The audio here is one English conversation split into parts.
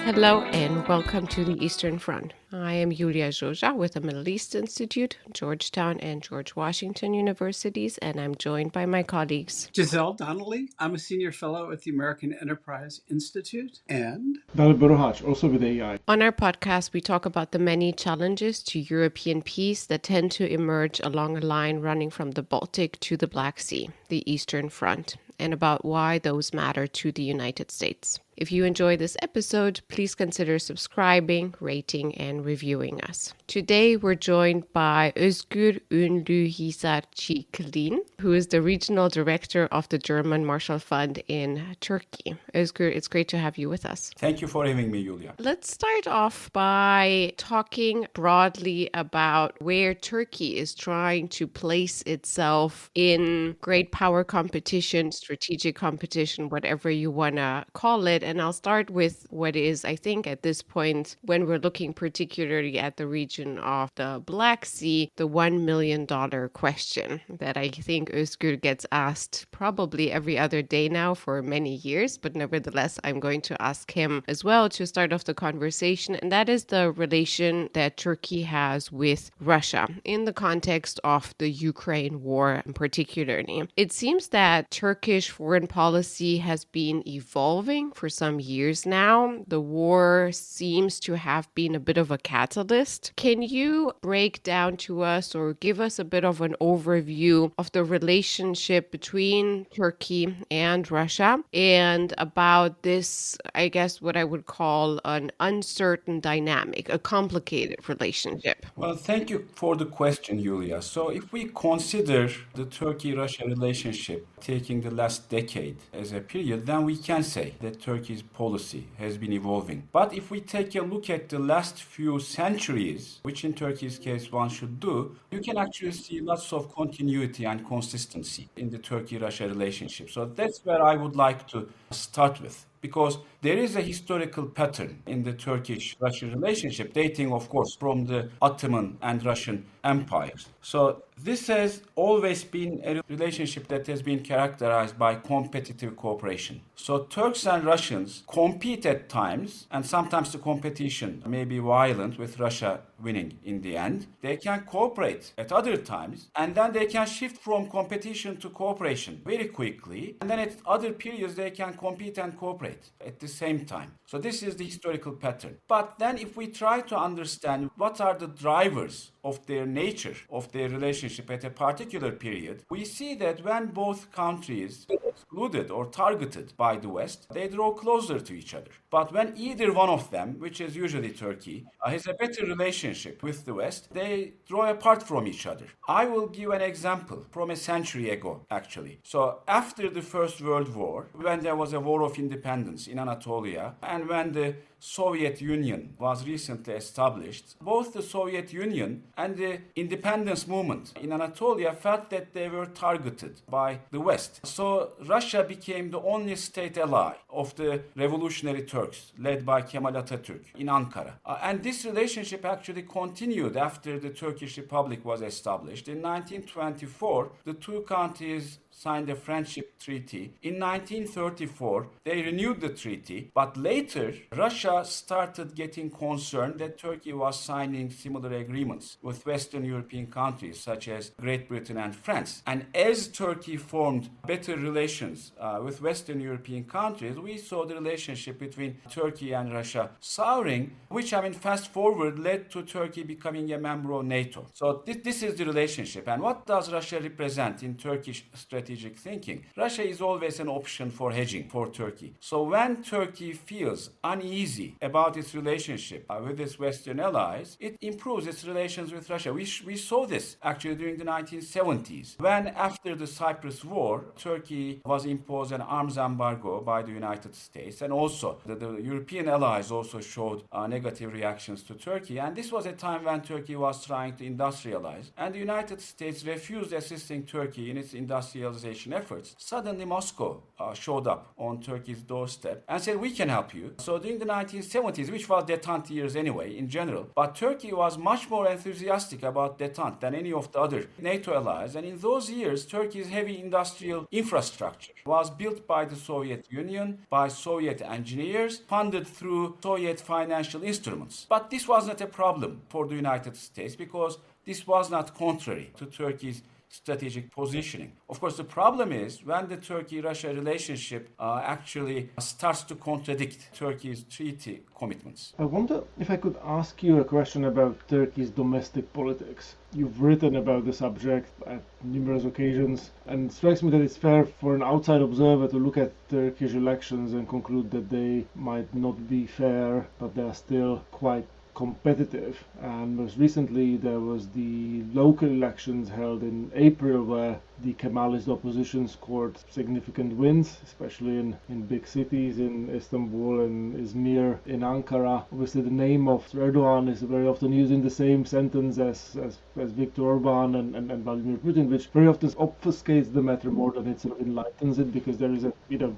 Hello and welcome to the Eastern Front. I am Yulia Zhoja with the Middle East Institute, Georgetown and George Washington Universities, and I'm joined by my colleagues. Giselle Donnelly, I'm a senior fellow at the American Enterprise Institute, and David Buruhaj, also with AI. On our podcast, we talk about the many challenges to European peace that tend to emerge along a line running from the Baltic to the Black Sea, the Eastern Front, and about why those matter to the United States. If you enjoy this episode, please consider subscribing, rating, and reviewing us. Today, we're joined by Özgür Ünlühisarcikli, who is the regional director of the German Marshall Fund in Turkey. Özgür, it's great to have you with us. Thank you for having me, Julia. Let's start off by talking broadly about where Turkey is trying to place itself in great power competition, strategic competition, whatever you want to call it. And I'll start with what is, I think, at this point, when we're looking particularly at the region of the Black Sea, the $1 million question that I think Özgür gets asked probably every other day now for many years. But nevertheless, I'm going to ask him as well to start off the conversation. And that is the relation that Turkey has with Russia in the context of the Ukraine war particularly. It seems that Turkish foreign policy has been evolving for some years now. The war seems to have been a bit of a catalyst. Can you break down to us or give us a bit of an overview of the relationship between Turkey and Russia and about this, I guess, what I would call an uncertain dynamic, a complicated relationship? Well, thank you for the question, Julia. So, if we consider the Turkey-Russia relationship taking the last decade as a period, then we can say that Turkey's policy has been evolving. But if we take a look at the last few centuries, which in Turkey's case one should do, you can actually see lots of continuity and consistency in the Turkey-Russia relationship. So that's where I would like to start with. Because there is a historical pattern in the Turkish-Russian relationship, dating, of course, from the Ottoman and Russian empires. So this has always been a relationship that has been characterized by competitive cooperation. So Turks and Russians compete at times, and sometimes the competition may be violent, with Russia winning in the end. They can cooperate at other times, and then they can shift from competition to cooperation very quickly, and then at other periods they can compete and cooperate at the same time. So this is the historical pattern. But then if we try to understand what are the drivers of their nature, of their relationship at a particular period, we see that when both countries are excluded or targeted by the West, they draw closer to each other. But when either one of them, which is usually Turkey, has a better relationship with the West, they draw apart from each other. I will give an example from a century ago, actually. So after the First World War, when there was a war of independence in Anatolia, and when the Soviet Union was recently established, both the Soviet Union and the independence movement in Anatolia felt that they were targeted by the West. So Russia became the only state ally of the revolutionary Turks, led by Kemal Atatürk in Ankara. And this relationship actually continued after the Turkish Republic was established. In 1924, the two countries signed a friendship treaty. In 1934, they renewed the treaty, but later Russia started getting concerned that Turkey was signing similar agreements with Western European countries such as Great Britain and France. And as Turkey formed better relations with Western European countries, we saw the relationship between Turkey and Russia souring, which, fast forward, led to Turkey becoming a member of NATO. So this is the relationship. And what does Russia represent in Turkish strategic thinking? Russia is always an option for hedging for Turkey. So when Turkey feels uneasy about its relationship with its Western allies, it improves its relations with Russia. We saw this actually during the 1970s, when after the Cyprus War, Turkey was imposed an arms embargo by the United States, and also the European allies also showed negative reactions to Turkey. And this was a time when Turkey was trying to industrialize, and the United States refused assisting Turkey in its industrial industrialization efforts, suddenly Moscow showed up on Turkey's doorstep and said, we can help you. So during the 1970s, which was détente years anyway in general, but Turkey was much more enthusiastic about détente than any of the other NATO allies. And in those years, Turkey's heavy industrial infrastructure was built by the Soviet Union, by Soviet engineers, funded through Soviet financial instruments. But this was not a problem for the United States because this was not contrary to Turkey's strategic positioning. Of course, the problem is when the Turkey-Russia relationship actually starts to contradict Turkey's treaty commitments. I wonder if I could ask you a question about Turkey's domestic politics. You've written about the subject at numerous occasions, and it strikes me that it's fair for an outside observer to look at Turkish elections and conclude that they might not be fair, but they are still quite competitive. And most recently there was the local elections held in April where the Kemalist opposition scored significant wins, especially in big cities, in Istanbul and Izmir, in Ankara. Obviously the name of Erdogan is very often used in the same sentence as Viktor Orban and Vladimir Putin, which very often obfuscates the matter more than it sort of enlightens it, because there is a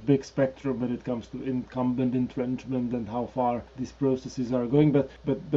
big spectrum when it comes to incumbent entrenchment and how far these processes are going. But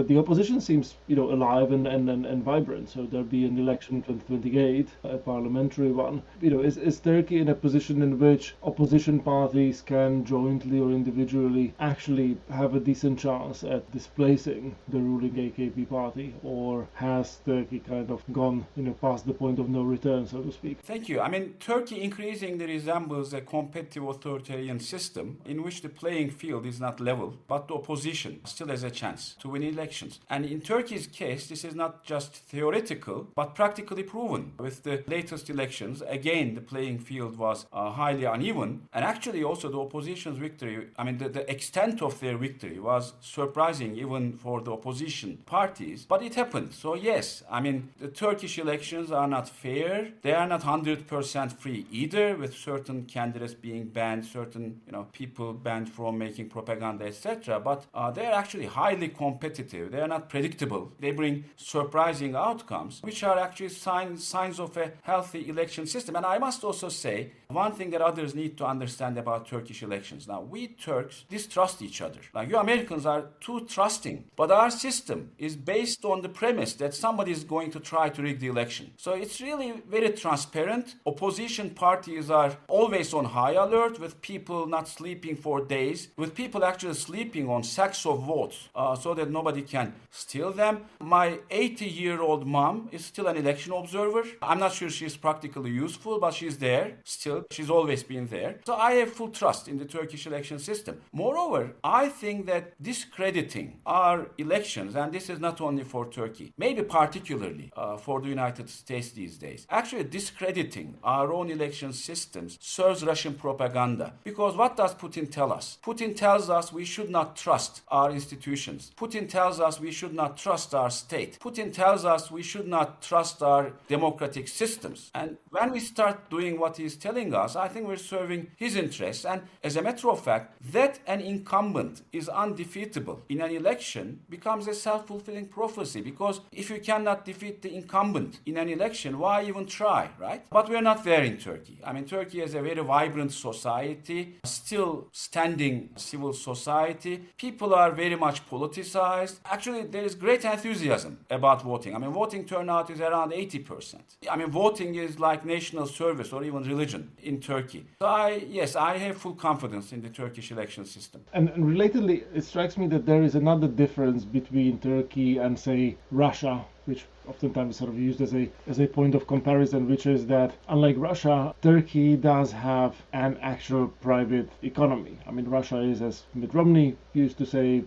the opposition seems alive and vibrant. So there'll be an election in 2028, a parliamentary one. Is Turkey in a position in which opposition parties can jointly or individually actually have a decent chance at displacing the ruling AKP party, or has Turkey kind of gone past the point of no return, so to speak? Thank you. I mean, Turkey increasingly resembles a competitive authoritarian system in which the playing field is not level, but the opposition still has a chance to win elections. And in Turkey's case, this is not just theoretical, but practically proven. With the latest elections, again, the playing field was highly uneven. And actually also the opposition's victory, I mean, the extent of their victory was surprising even for the opposition parties, but it happened. So yes, I mean, the Turkish elections are not fair. They are not 100% free either, with certain candidates being banned, certain people banned from making propaganda, etc. But they are actually highly competitive. They are not predictable. They bring surprising outcomes, which are actually signs of a healthy election system. And I must also say, one thing that others need to understand about Turkish elections. Now, we Turks distrust each other. Like, you Americans are too trusting. But our system is based on the premise that somebody is going to try to rig the election. So it's really very transparent. Opposition parties are always on high alert, with people not sleeping for days, with people actually sleeping on sacks of votes so that nobody can steal them. My 80-year-old mom is still an election observer. I'm not sure she's practically useful, but she's there still. She's always been there. So I have full trust in the Turkish election system. Moreover, I think that discrediting our elections, and this is not only for Turkey, maybe particularly for the United States these days, actually discrediting our own election systems serves Russian propaganda. Because what does Putin tell us? Putin tells us we should not trust our institutions. Putin tells us we should not trust our state. Putin tells us we should not trust our democratic systems. And when we start doing what he's telling us, I think we're serving his interests. And as a matter of fact, that an incumbent is undefeatable in an election becomes a self-fulfilling prophecy. Because if you cannot defeat the incumbent in an election, why even try, right? But we're not there in Turkey. I mean, Turkey is a very vibrant society, still standing civil society. People are very much politicized. Actually, there is great enthusiasm about voting. I mean, voting turnout is around 80%. I mean, voting is like national service or even religion in Turkey. So I have full confidence in the Turkish election system. And relatedly, it strikes me that there is another difference between Turkey and, say, Russia, which oftentimes is sort of used as a point of comparison, which is that unlike Russia, Turkey does have an actual private economy. I mean, Russia is, as Mitt Romney used to say,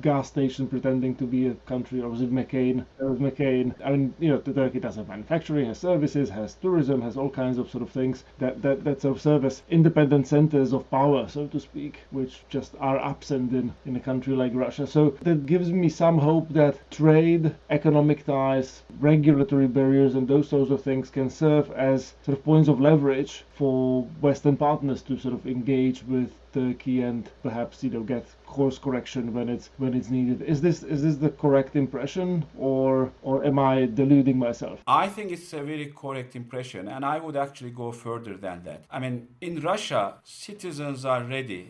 gas station pretending to be a country, or was it McCain? It was McCain. I mean, Turkey does have manufacturing, has services, has tourism, has all kinds of sort of things that sort of serve as independent centers of power, so to speak, which just are absent in a country like Russia. So that gives me some hope that trade, economic ties, regulatory barriers and those sorts of things can serve as sort of points of leverage for Western partners to sort of engage with Turkey and perhaps get course correction when it's needed. Is this the correct impression, or am I deluding myself? I think it's a very correct impression, and I would actually go further than that. I mean, in Russia, citizens are ready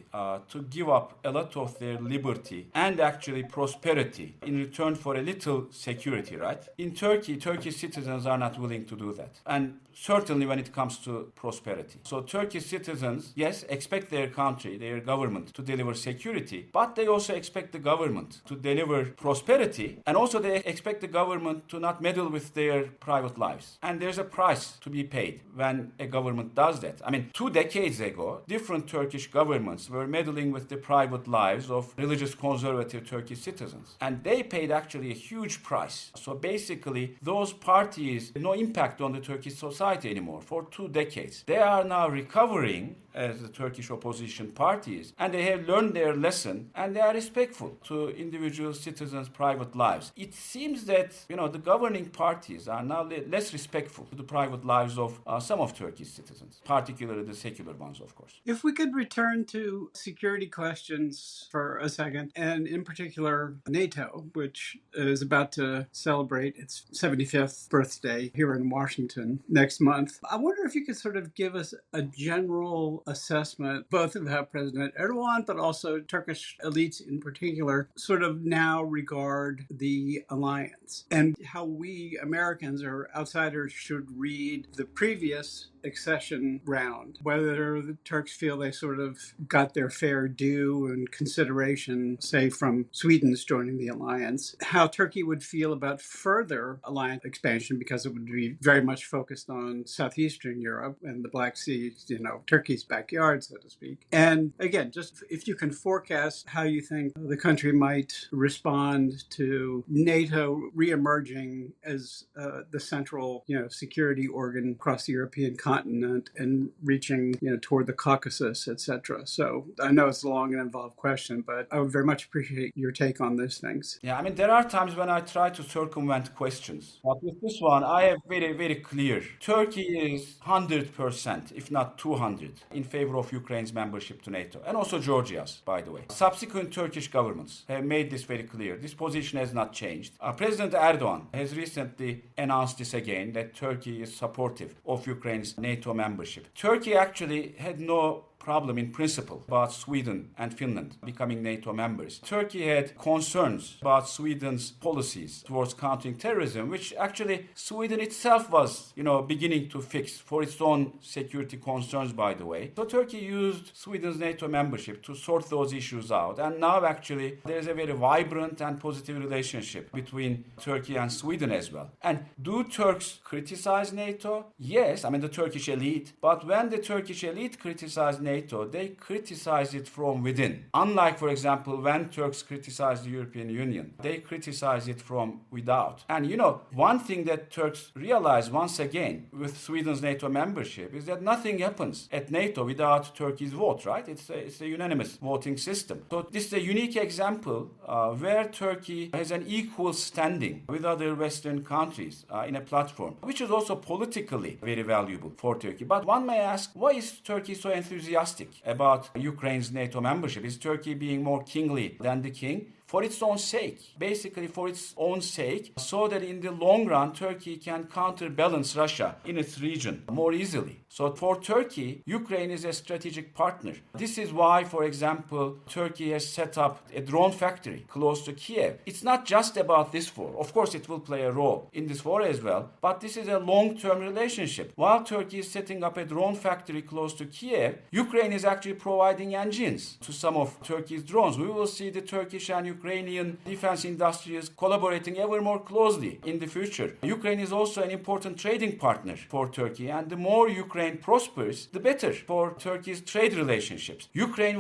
to give up a lot of their liberty and actually prosperity in return for a little security, right? In Turkey, Turkish citizens are not willing to do that. And certainly when it comes to prosperity. So Turkish citizens, yes, expect their country, their government to deliver security, but they also expect the government to deliver prosperity, and also they expect the government to not meddle with their private lives. And there's a price to be paid when a government does that. I mean, 2 decades ago, different Turkish governments were meddling with the private lives of religious conservative Turkish citizens. And they paid actually a huge price. So basically, those parties had no impact on the Turkish society anymore for 2 decades. They are now recovering as the Turkish opposition parties, and they have learned their lesson, and they are respectful to individual citizens' private lives. It seems that, the governing parties are now less respectful to the private lives of some of Turkish citizens, particularly the secular ones, of course. If we could return to security questions for a second, and in particular NATO, which is about to celebrate its 75th birthday here in Washington next month. I wonder if you could sort of give us a general assessment, both of how President Erdogan, but also Turkish elites in particular, sort of now regard the alliance, and how we Americans or outsiders should read the previous accession round, whether the Turks feel they sort of got their fair due and consideration, say, from Sweden's joining the alliance, how Turkey would feel about further alliance expansion, because it would be very much focused on southeastern Europe and the Black Sea, Turkey's backyard, so to speak. And again, just if you can forecast how you think the country might respond to NATO reemerging as the central, security organ across the European continent and reaching, toward the Caucasus, etc. So I know it's a long and involved question, but I would very much appreciate your take on these things. Yeah, I mean, there are times when I try to circumvent questions. But with this one, I have very, very clear. Turkey is 100%, if not 200, in favor of Ukraine's membership to NATO, and also Georgia's, by the way. Subsequent Turkish governments have made this very clear. This position has not changed. President Erdogan has recently announced this again, that Turkey is supportive of Ukraine's NATO membership. Turkey actually had no problem in principle about Sweden and Finland becoming NATO members. Turkey had concerns about Sweden's policies towards countering terrorism, which actually Sweden itself was, beginning to fix for its own security concerns, by the way. So Turkey used Sweden's NATO membership to sort those issues out. And now actually there's a very vibrant and positive relationship between Turkey and Sweden as well. And do Turks criticize NATO? Yes, I mean the Turkish elite. But when the Turkish elite criticize NATO, they criticize it from within. Unlike, for example, when Turks criticize the European Union, they criticize it from without. And one thing that Turks realize once again with Sweden's NATO membership is that nothing happens at NATO without Turkey's vote, right? It's a unanimous voting system. So this is a unique example where Turkey has an equal standing with other Western countries in a platform, which is also politically very valuable for Turkey. But one may ask, why is Turkey so enthusiastic about Ukraine's NATO membership? Is Turkey being more kingly than the king? For its own sake, basically for its own sake, so that in the long run, Turkey can counterbalance Russia in its region more easily. So for Turkey, Ukraine is a strategic partner. This is why, for example, Turkey has set up a drone factory close to Kiev. It's not just about this war. Of course, it will play a role in this war as well, but this is a long-term relationship. While Turkey is setting up a drone factory close to Kiev, Ukraine is actually providing engines to some of Turkey's drones. We will see the Turkish and Ukrainian defense industries collaborating ever more closely in the future. Ukraine is also an important trading partner for Turkey, and the more Ukraine prospers, the better for Turkey's trade relationships. Ukraine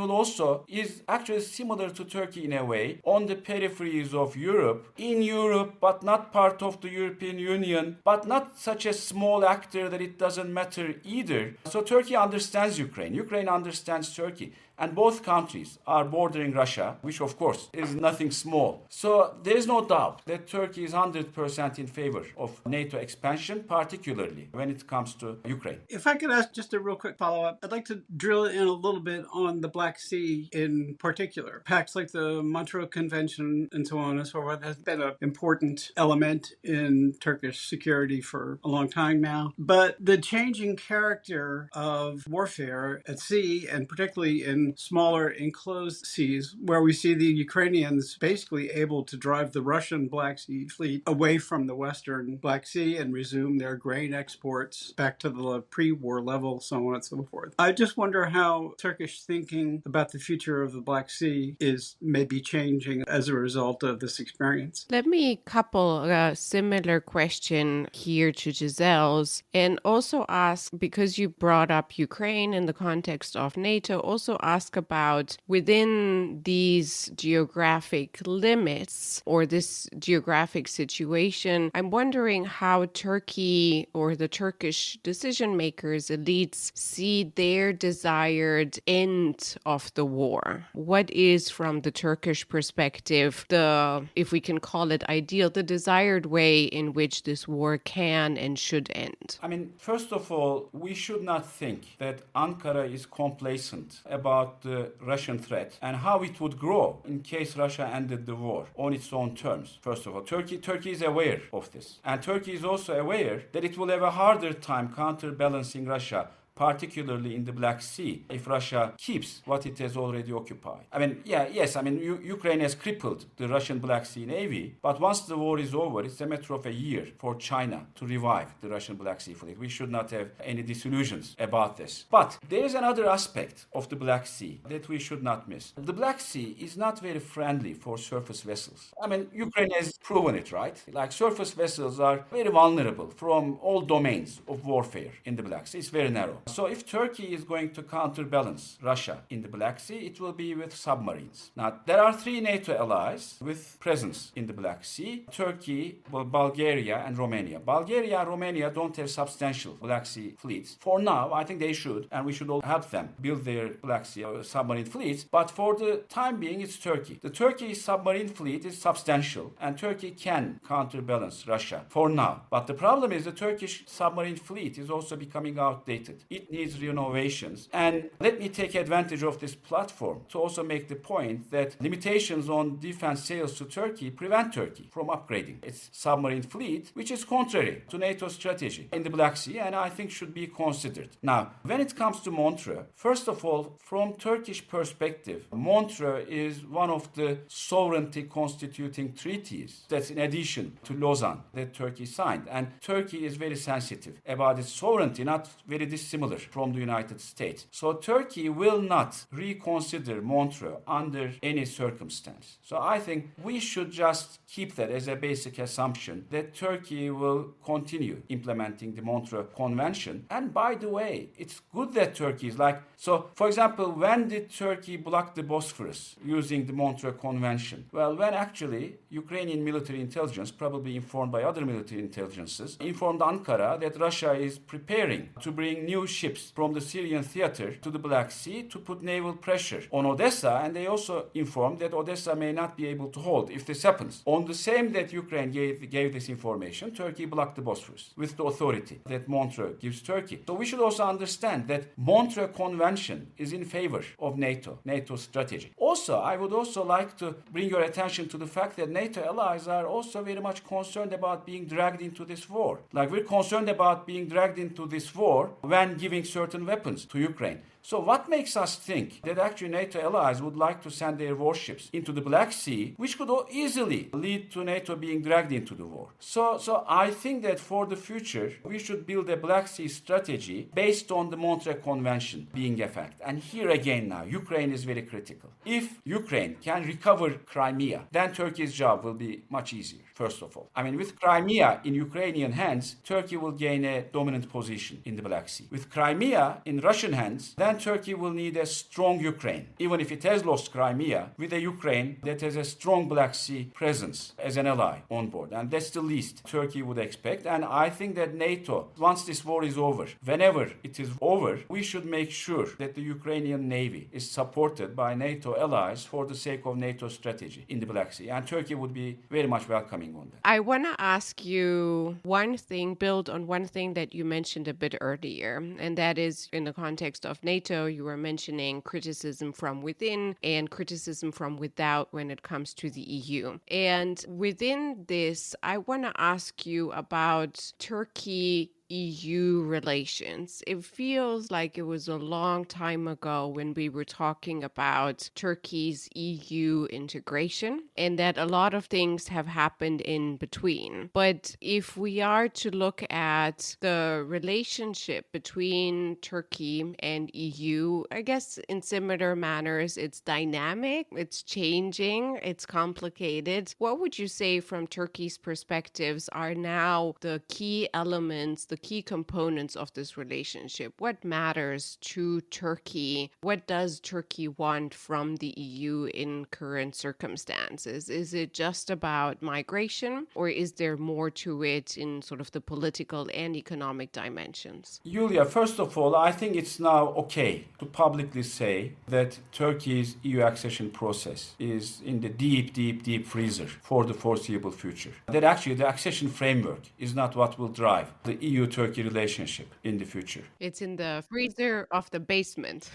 is actually similar to Turkey in a way, on the peripheries of Europe, in Europe, but not part of the European Union, but not such a small actor that it doesn't matter either. So Turkey understands Ukraine. Ukraine understands Turkey. And both countries are bordering Russia, which of course is nothing small. So there is no doubt that Turkey is 100% in favor of NATO expansion, particularly when it comes to Ukraine. If I could ask just a real quick follow-up, I'd like to drill in a little bit on the Black Sea in particular. Pacts like the Montreux Convention and so on and so forth has been an important element in Turkish security for a long time now. But the changing character of warfare at sea, and particularly in smaller enclosed seas, where we see the Ukrainians basically able to drive the Russian Black Sea fleet away from the Western Black Sea and resume their grain exports back to the pre-war level, so on and so forth. I just wonder how Turkish thinking about the future of the Black Sea is maybe changing as a result of this experience. Let me couple a similar question here to Giselle's and also ask, because you brought up Ukraine in the context of NATO, also ask about within these geographic limits or this geographic situation, I'm wondering how Turkey or the Turkish decision makers, elites, see their desired end of the war. What is, from the Turkish perspective, the, if we can call it ideal, the desired way in which this war can and should end? I mean, first of all, we should not think that Ankara is complacent about the Russian threat and how it would grow in case Russia ended the war on its own terms. First of all, Turkey is aware of this. And Turkey is also aware that it will have a harder time counterbalancing Russia, particularly in the Black Sea, if Russia keeps what it has already occupied. Ukraine has crippled the Russian Black Sea Navy, but once the war is over, it's a matter of a year for China to revive the Russian Black Sea fleet. We should not have any disillusions about this. But there is another aspect of the Black Sea that we should not miss. The Black Sea is not very friendly for surface vessels. I mean, Ukraine has proven it, right? Like, surface vessels are very vulnerable from all domains of warfare in the Black Sea. It's very narrow. So if Turkey is going to counterbalance Russia in the Black Sea, it will be with submarines. Now, there are 3 NATO allies with presence in the Black Sea: Turkey, Bulgaria, and Romania. Bulgaria and Romania don't have substantial Black Sea fleets. For now, I think they should, and we should all help them build their Black Sea submarine fleets. But for the time being, it's Turkey. The Turkey submarine fleet is substantial, and Turkey can counterbalance Russia for now. But the problem is the Turkish submarine fleet is also becoming outdated. It needs renovations. And let me take advantage of this platform to also make the point that limitations on defense sales to Turkey prevent Turkey from upgrading its submarine fleet, which is contrary to NATO's strategy in the Black Sea, and I think should be considered. Now, when it comes to Montreux, first of all, from Turkish perspective, Montreux is one of the sovereignty constituting treaties that's in addition to Lausanne that Turkey signed. And Turkey is very sensitive about its sovereignty, not very dissimilar from the United States. So Turkey will not reconsider Montreux under any circumstance. So I think we should just keep that as a basic assumption that Turkey will continue implementing the Montreux Convention. And by the way, it's good that Turkey is like, so for example, when did Turkey block the Bosphorus using the Montreux Convention? Well, when actually Ukrainian military intelligence, probably informed by other military intelligences, informed Ankara that Russia is preparing to bring new ships from the Syrian theater to the Black Sea to put naval pressure on Odessa, and they also informed that Odessa may not be able to hold if this happens. On the same that Ukraine gave this information, Turkey blocked the Bosphorus with the authority that Montreux gives Turkey. So we should also understand that Montreux Convention is in favor of NATO's strategy. Also, I would also like to bring your attention to the fact that NATO allies are also very much concerned about being dragged into this war. Like, we're concerned about being dragged into this war when giving certain weapons to Ukraine. So what makes us think that actually NATO allies would like to send their warships into the Black Sea, which could easily lead to NATO being dragged into the war? So I think that for the future, we should build a Black Sea strategy based on the Montreux Convention being a fact. And here again now, Ukraine is very critical. If Ukraine can recover Crimea, then Turkey's job will be much easier, first of all. I mean, with Crimea in Ukrainian hands, Turkey will gain a dominant position in the Black Sea. With Crimea in Russian hands, then then Turkey will need a strong Ukraine, even if it has lost Crimea, with a Ukraine that has a strong Black Sea presence as an ally on board. And that's the least Turkey would expect. And I think that NATO, once this war is over, whenever it is over, we should make sure that the Ukrainian Navy is supported by NATO allies for the sake of NATO strategy in the Black Sea. And Turkey would be very much welcoming on that. I want to ask you one thing, build on one thing that you mentioned a bit earlier, and that is in the context of NATO, you were mentioning criticism from within and criticism from without when it comes to the EU. And within this, I want to ask you about Turkey EU relations. It feels like it was a long time ago when we were talking about Turkey's EU integration and that a lot of things have happened in between. But if we are to look at the relationship between Turkey and EU, I guess in similar manners, it's dynamic, it's changing, it's complicated. What would you say from Turkey's perspectives are now the key elements, the key components of this relationship? What matters to Turkey? What does Turkey want from the EU in current circumstances? Is it just about migration, or is there more to it in sort of the political and economic dimensions? Julia, first of all, I think it's now okay to publicly say that Turkey's EU accession process is in the deep freezer for the foreseeable future. That actually the accession framework is not what will drive the EU-Turkey relationship in the future. It's in the freezer of the basement.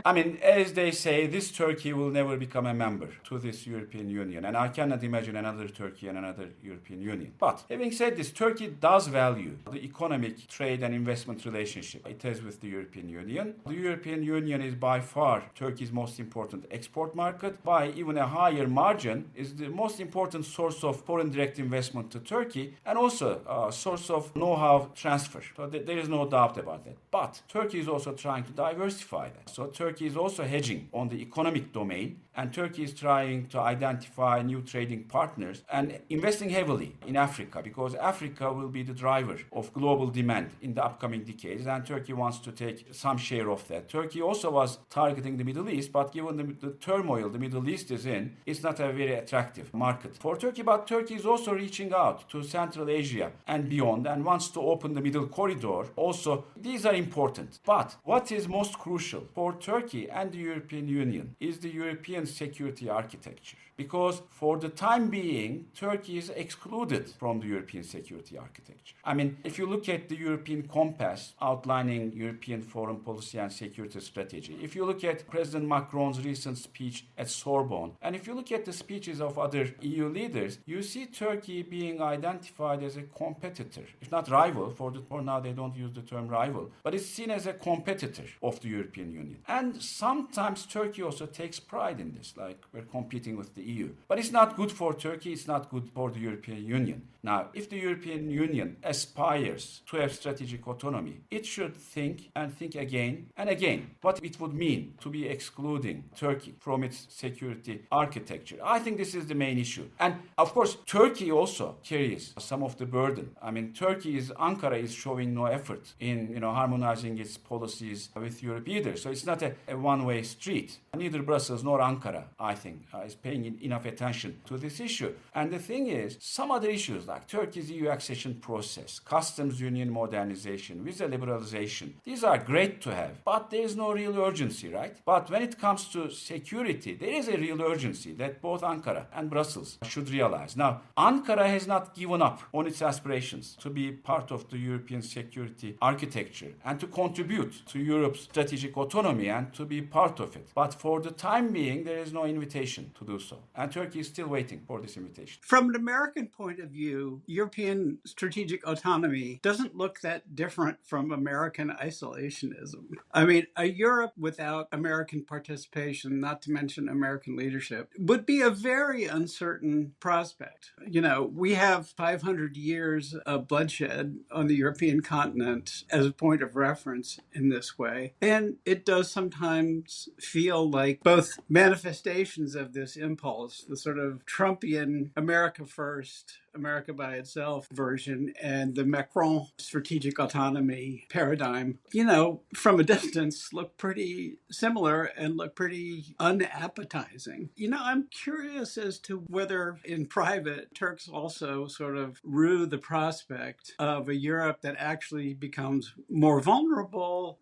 I mean, as they say, this Turkey will never become a member to this European Union. And I cannot imagine another Turkey and another European Union. But having said this, Turkey does value the economic, trade and investment relationship it has with the European Union. The European Union is by far Turkey's most important export market. By even a higher margin, is the most important source of foreign direct investment to Turkey and also a source of know-how transfer. So there is no doubt about that. But Turkey is also trying to diversify that. So Turkey is also hedging on the economic domain, and Turkey is trying to identify new trading partners and investing heavily in Africa, because Africa will be the driver of global demand in the upcoming decades, and Turkey wants to take some share of that. Turkey also was targeting the Middle East, but given the turmoil the Middle East is in, it's not a very attractive market for Turkey. But Turkey is also reaching out to Central Asia and beyond and wants to open the middle corridor. Also, these are important. But what is most crucial for Turkey and the European Union is the European security architecture. Because for the time being, Turkey is excluded from the European security architecture. I mean, if you look at the European compass outlining European foreign policy and security strategy, if you look at President Macron's recent speech at Sorbonne, and if you look at the speeches of other EU leaders, you see Turkey being identified as a competitor, if not rival, for now they don't use the term rival, but it's seen as a competitor of the European Union. And sometimes Turkey also takes pride in this, like we're competing with the EU. But it's not good for Turkey, it's not good for the European Union. Now, if the European Union aspires to have strategic autonomy, it should think and think again and again what it would mean to be excluding Turkey from its security architecture. I think this is the main issue. And of course, Turkey also carries some of the burden. I mean, Ankara is showing no effort in harmonizing its policies with Europe either. So it's not a one-way street. Neither Brussels nor Ankara, I think, is paying enough attention to this issue. And the thing is, some other issues like Turkey's EU accession process, customs union modernization, visa liberalization, these are great to have, but there is no real urgency, right? But when it comes to security, there is a real urgency that both Ankara and Brussels should realize. Now, Ankara has not given up on its aspirations to be part of the European security architecture and to contribute to Europe's strategic autonomy and to be part of it. But for the time being, there is no invitation to do so. And Turkey is still waiting for this invitation. From an American point of view, European strategic autonomy doesn't look that different from American isolationism. I mean, a Europe without American participation, not to mention American leadership, would be a very uncertain prospect. We have 500 years of bloodshed on the European continent as a point of reference in this way. And it does sometimes feel like both manifestations of this impulse, the sort of Trumpian America first, America by itself version, and the Macron strategic autonomy paradigm, from a distance look pretty similar and look pretty unappetizing. I'm curious as to whether in private, Turks also sort of rue the prospect of a Europe that actually becomes more vulnerable,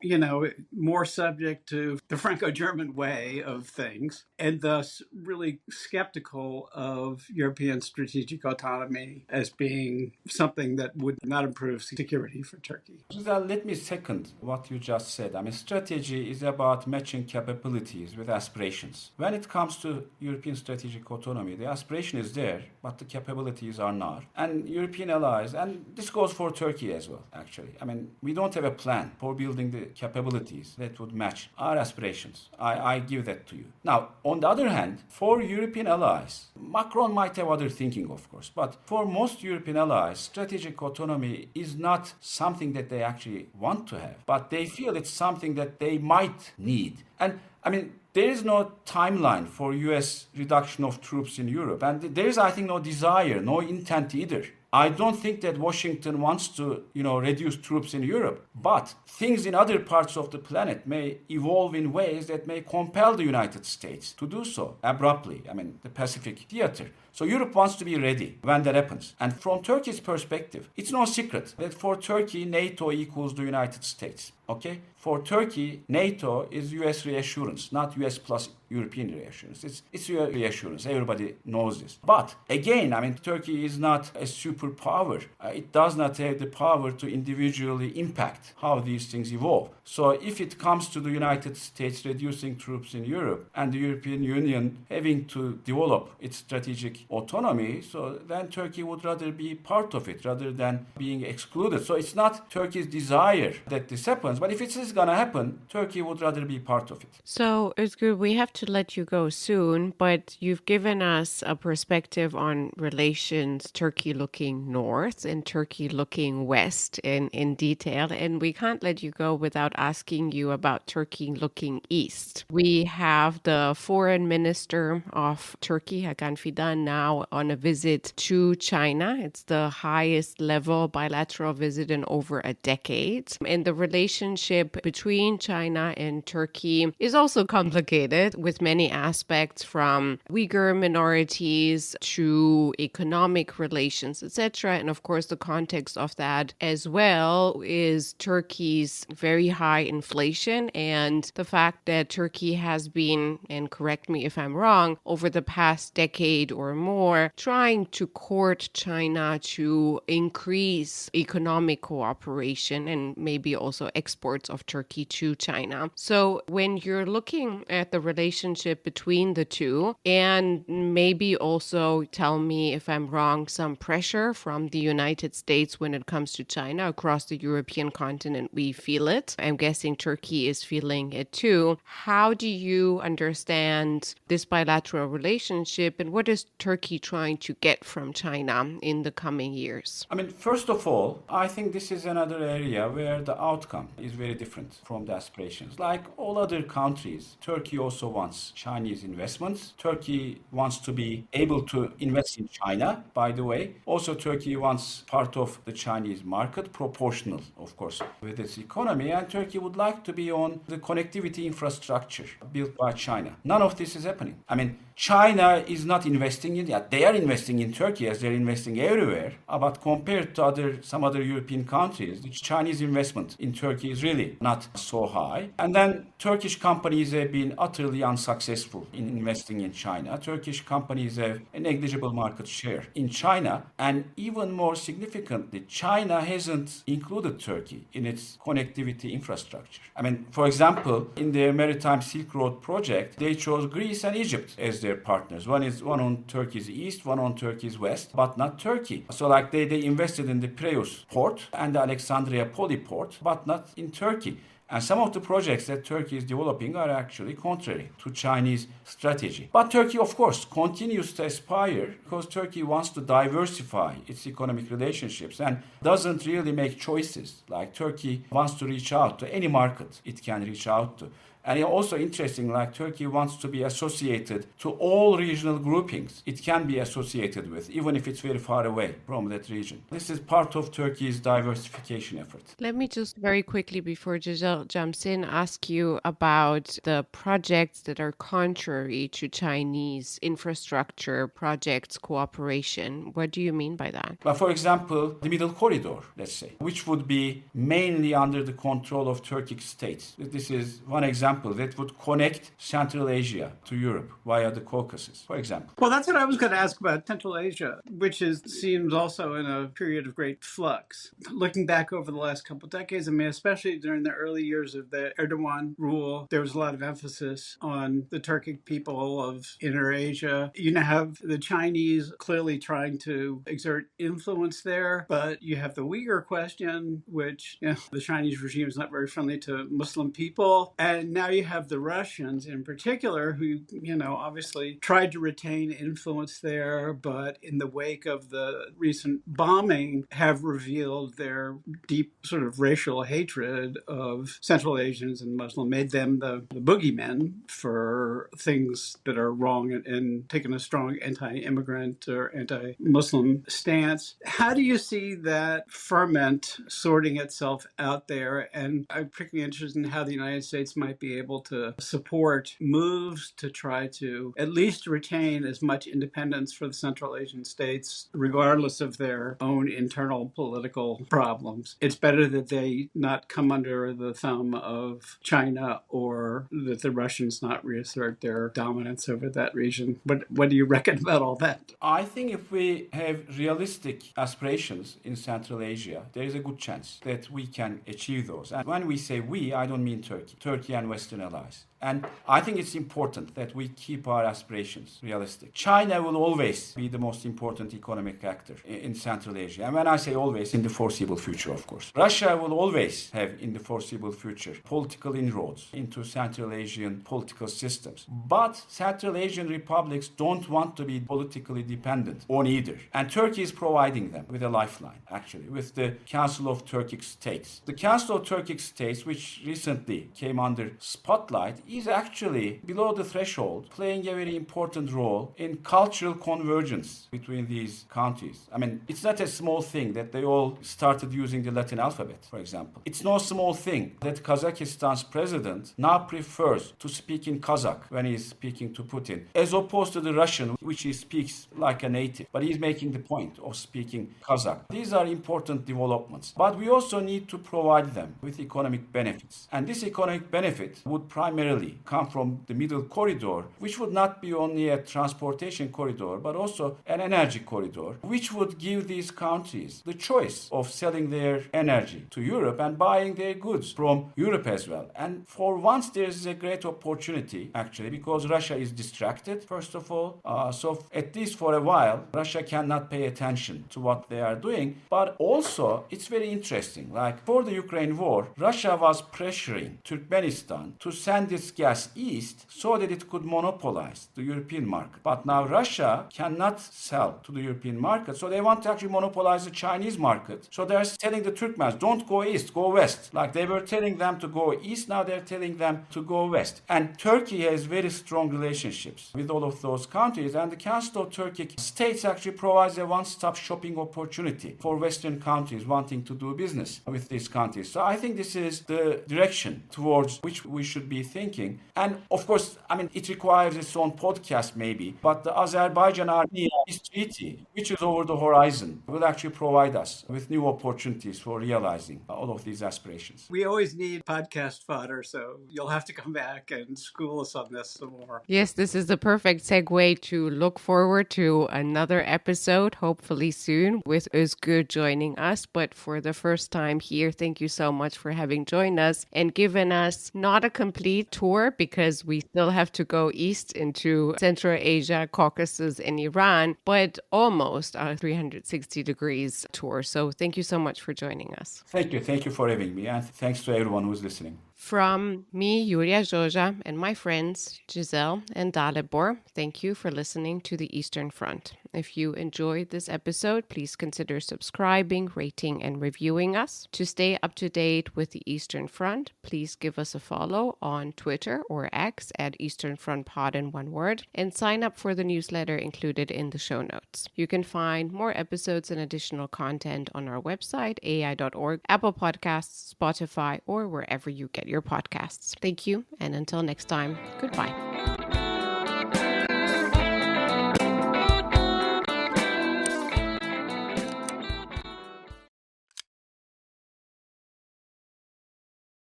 more subject to the Franco-German way of things, and thus really skeptical of European strategic autonomy as being something that would not improve security for Turkey. Let me second what you just said. I mean, strategy is about matching capabilities with aspirations. When it comes to European strategic autonomy, the aspiration is there, but the capabilities are not. And European allies, and this goes for Turkey as well, actually. I mean, we don't have a plan for building the capabilities that would match our aspirations. I give that to you. Now, on the other hand, for European allies, Macron might have other thinking, of course, but for most European allies, strategic autonomy is not something that they actually want to have, but they feel it's something that they might need. And I mean, there is no timeline for US reduction of troops in Europe, and there is, I think, no desire, no intent either. I don't think that Washington wants to, reduce troops in Europe, but things in other parts of the planet may evolve in ways that may compel the United States to do so abruptly. I mean, the Pacific theater. So Europe wants to be ready when that happens. And from Turkey's perspective, it's no secret that for Turkey, NATO equals the United States. Okay? For Turkey, NATO is US reassurance, not US plus European reassurance. It's US reassurance. Everybody knows this. But again, I mean, Turkey is not a superpower. It does not have the power to individually impact how these things evolve. So if it comes to the United States reducing troops in Europe and the European Union having to develop its strategic autonomy, so then Turkey would rather be part of it rather than being excluded. So it's not Turkey's desire that this happens, but if it is going to happen, Turkey would rather be part of it. So, Özgür, we have to let you go soon, but you've given us a perspective on relations, Turkey looking north and Turkey looking west in detail, and we can't let you go without asking you about Turkey looking east. We have the foreign minister of Turkey, Hakan Fidan, now on a visit to China. It's the highest level bilateral visit in over a decade. And the relationship between China and Turkey is also complicated with many aspects, from Uyghur minorities to economic relations, etc. And of course, the context of that as well is Turkey's very high inflation and the fact that Turkey has been, and correct me if I'm wrong, over the past decade or more, trying to court China to increase economic cooperation and maybe also exports of Turkey to China. So when you're looking at the relationship between the two, and maybe also tell me if I'm wrong, some pressure from the United States when it comes to China across the European continent, we feel it. I'm guessing Turkey is feeling it too. How do you understand this bilateral relationship, and what is Turkey trying to get from China in the coming years? I mean, first of all, I think this is another area where the outcome is very different from the aspirations. Like all other countries, Turkey also wants Chinese investments. Turkey wants to be able to invest in China, by the way. Also, Turkey wants part of the Chinese market, proportional, of course, with its economy. And Turkey would like to be on the connectivity infrastructure built by China. None of this is happening. I mean, China is not investing in that. They are investing in Turkey as they're investing everywhere. But compared to some other European countries, the Chinese investment in Turkey is really not so high. And then Turkish companies have been utterly unsuccessful in investing in China. Turkish companies have a negligible market share in China. And even more significantly, China hasn't included Turkey in its connectivity infrastructure. I mean, for example, in their Maritime Silk Road project, they chose Greece and Egypt as their partners. One on Turkey's east, one on Turkey's west, but not Turkey. So like they invested in the Piraeus port and the Alexandria polyport, but not in Turkey. And some of the projects that Turkey is developing are actually contrary to Chinese strategy. But Turkey, of course, continues to aspire because Turkey wants to diversify its economic relationships and doesn't really make choices. Like Turkey wants to reach out to any market it can reach out to. And it's also interesting, like Turkey wants to be associated to all regional groupings it can be associated with, even if it's very far away from that region. This is part of Turkey's diversification effort. Let me just very quickly, before Giselle jumps in, ask you about the projects that are contrary to Chinese infrastructure projects cooperation. What do you mean by that? But for example, the Middle Corridor, let's say, which would be mainly under the control of Turkic states. This is one example that would connect Central Asia to Europe via the Caucasus, for example. Well, that's what I was going to ask about Central Asia, which seems also in a period of great flux. Looking back over the last couple of decades, I mean, especially during the early years of the Erdogan rule, there was a lot of emphasis on the Turkic people of Inner Asia. You now have the Chinese clearly trying to exert influence there, but you have the Uyghur question, which the Chinese regime is not very friendly to Muslim people. And now you have the Russians in particular, who, obviously tried to retain influence there, but in the wake of the recent bombing have revealed their deep sort of racial hatred of Central Asians and Muslim, made them the boogeymen for things that are wrong, and taken a strong anti-immigrant or anti-Muslim stance. How do you see that ferment sorting itself out there? And I'm particularly interested in how the United States might be able to support moves to try to at least retain as much independence for the Central Asian states, regardless of their own internal political problems. It's better that they not come under the thumb of China, or that the Russians not reassert their dominance over that region. What do you reckon about all that? I think if we have realistic aspirations in Central Asia, there is a good chance that we can achieve those. And when we say we, I don't mean Turkey and Western allies. And I think it's important that we keep our aspirations realistic. China will always be the most important economic actor in Central Asia. And when I say always, in the foreseeable future, of course. Russia will always have, in the foreseeable future, political inroads into Central Asian political systems. But Central Asian republics don't want to be politically dependent on either. And Turkey is providing them with a lifeline, actually, with the Council of Turkic States. The Council of Turkic States, which recently came under spotlight, is actually below the threshold, playing a very important role in cultural convergence between these countries. I mean, it's not a small thing that they all started using the Latin alphabet, for example. It's no small thing that Kazakhstan's president now prefers to speak in Kazakh when he's speaking to Putin, as opposed to the Russian, which he speaks like a native. But he's making the point of speaking Kazakh. These are important developments. But we also need to provide them with economic benefits. And this economic benefit would primarily come from the Middle Corridor, which would not be only a transportation corridor, but also an energy corridor, which would give these countries the choice of selling their energy to Europe and buying their goods from Europe as well. And for once, there's a great opportunity, actually, because Russia is distracted, first of all. So at least for a while, Russia cannot pay attention to what they are doing. But also, it's very interesting. Like for the Ukraine war, Russia was pressuring Turkmenistan to send its gas east so that it could monopolize the European market. But now Russia cannot sell to the European market, so they want to actually monopolize the Chinese market. So they're telling the Turkmens, don't go east, go west. Like they were telling them to go east, now they're telling them to go west. And Turkey has very strong relationships with all of those countries, and the Council of Turkic States actually provides a one-stop shopping opportunity for Western countries wanting to do business with these countries. So I think this is the direction towards which we should be thinking. And of course, I mean, it requires its own podcast maybe, but the Azerbaijan-Armenia peace treaty, which is over the horizon, will actually provide us with new opportunities for realizing all of these aspirations. We always need podcast fodder, so you'll have to come back and school us on this some more. Yes, this is the perfect segue to look forward to another episode, hopefully soon, with Özgür joining us. But for the first time here, thank you so much for having joined us and given us not a complete tour, because we still have to go east into Central Asia, Caucasus, and Iran, but almost a 360 degrees tour. So thank you so much for joining us. Thank you. Thank you for having me. And thanks to everyone who's listening. From me, Yulia Joja, and my friends, Giselle and Dalibor, thank you for listening to the Eastern Front. If you enjoyed this episode, please consider subscribing, rating, and reviewing us. To stay up to date with the Eastern Front, please give us a follow on Twitter or X at Eastern Front Pod in one word, and sign up for the newsletter included in the show notes. You can find more episodes and additional content on our website, ai.org, Apple Podcasts, Spotify, or wherever you get your podcasts. Thank you, and until next time, goodbye.